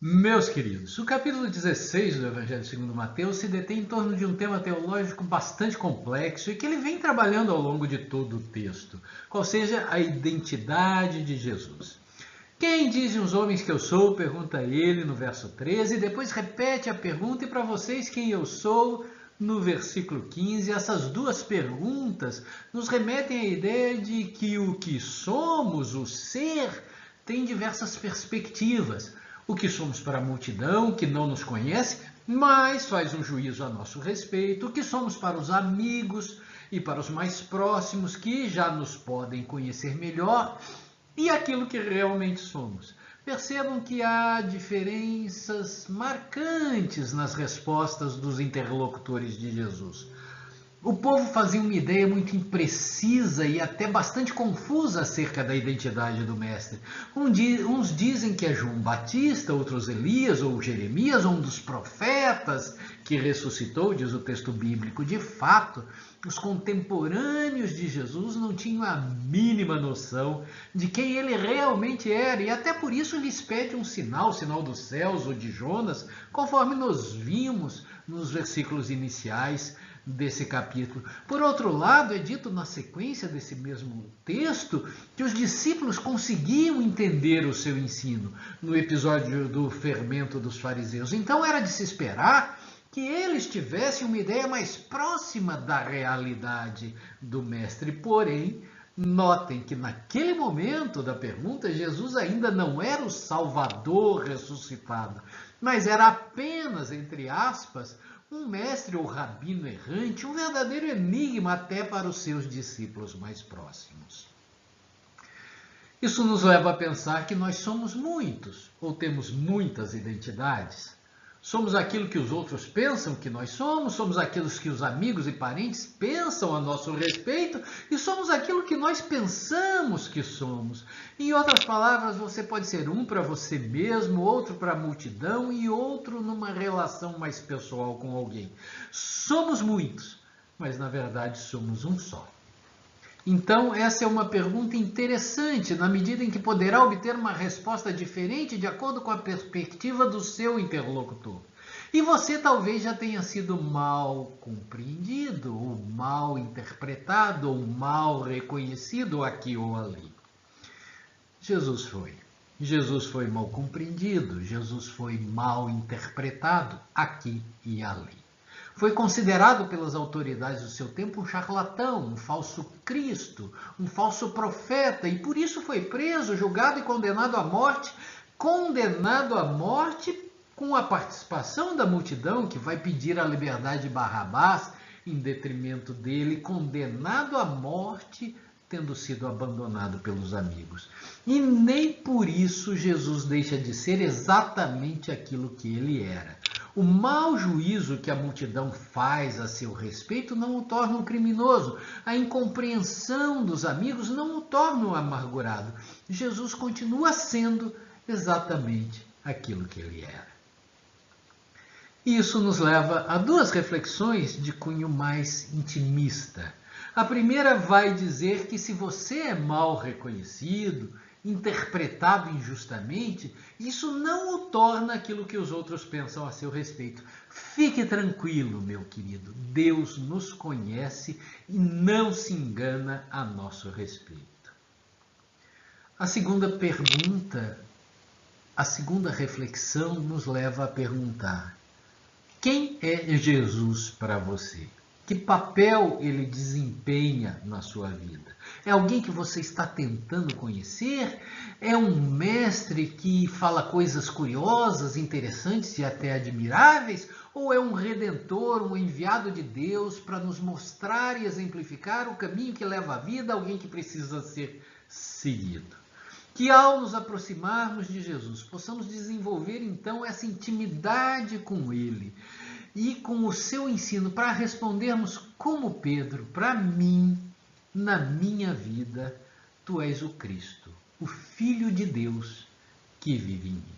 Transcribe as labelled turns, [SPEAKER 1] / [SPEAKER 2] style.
[SPEAKER 1] Meus queridos, o capítulo 16 do Evangelho segundo Mateus se detém em torno de um tema teológico bastante complexo e que ele vem trabalhando ao longo de todo o texto, qual seja a identidade de Jesus. Quem dizem os homens que eu sou? Pergunta ele no verso 13, e depois repete a pergunta, e para vocês quem eu sou? No versículo 15, essas duas perguntas nos remetem à ideia de que o que somos, o ser, tem diversas perspectivas. O que somos para a multidão que não nos conhece, mas faz um juízo a nosso respeito. O que somos para os amigos e para os mais próximos que já nos podem conhecer melhor. E aquilo que realmente somos. Percebam que há diferenças marcantes nas respostas dos interlocutores de Jesus. O povo fazia uma ideia muito imprecisa e até bastante confusa acerca da identidade do mestre. Uns dizem que é João Batista, outros Elias ou Jeremias, ou um dos profetas que ressuscitou, diz o texto bíblico. De fato, os contemporâneos de Jesus não tinham a mínima noção de quem ele realmente era, e até por isso lhes pede um sinal, o sinal dos céus ou de Jonas, conforme nós vimos nos versículos iniciais desse capítulo. Por outro lado, é dito na sequência desse mesmo texto que os discípulos conseguiam entender o seu ensino no episódio do fermento dos fariseus. Então era de se esperar que eles tivessem uma ideia mais próxima da realidade do mestre. Porém, notem que naquele momento da pergunta, Jesus ainda não era o Salvador ressuscitado, mas era apenas, entre aspas, um mestre ou rabino errante, um verdadeiro enigma até para os seus discípulos mais próximos. Isso nos leva a pensar que nós somos muitos, ou temos muitas identidades. Somos aquilo que os outros pensam que nós somos aquilo que os amigos e parentes pensam a nosso respeito e somos aquilo que nós pensamos que somos. Em outras palavras, você pode ser um para você mesmo, outro para a multidão e outro numa relação mais pessoal com alguém. Somos muitos, mas na verdade somos um só. Então, essa é uma pergunta interessante, na medida em que poderá obter uma resposta diferente de acordo com a perspectiva do seu interlocutor. E você talvez já tenha sido mal compreendido, ou mal interpretado, ou mal reconhecido aqui ou ali. Jesus foi. Jesus foi mal compreendido, Jesus foi mal interpretado aqui e ali. Foi considerado pelas autoridades do seu tempo um charlatão, um falso Cristo, um falso profeta, e por isso foi preso, julgado e condenado à morte com a participação da multidão que vai pedir a liberdade de Barrabás em detrimento dele, condenado à morte, tendo sido abandonado pelos amigos. E nem por isso Jesus deixa de ser exatamente aquilo que ele era. O mau juízo que a multidão faz a seu respeito não o torna um criminoso. A incompreensão dos amigos não o torna um amargurado. Jesus continua sendo exatamente aquilo que ele era. Isso nos leva a duas reflexões de cunho mais intimista. A primeira vai dizer que se você é mal reconhecido, interpretado injustamente, isso não o torna aquilo que os outros pensam a seu respeito. Fique tranquilo, meu querido. Deus nos conhece e não se engana a nosso respeito. A segunda pergunta, a segunda reflexão nos leva a perguntar: quem é Jesus para você? Que papel ele desempenha na sua vida? É alguém que você está tentando conhecer? É um mestre que fala coisas curiosas, interessantes e até admiráveis? Ou é um redentor, um enviado de Deus para nos mostrar e exemplificar o caminho que leva à vida, alguém que precisa ser seguido? Que ao nos aproximarmos de Jesus, possamos desenvolver então essa intimidade com ele e com o seu ensino para respondermos como Pedro: para mim, na minha vida, tu és o Cristo, o Filho de Deus que vive em mim.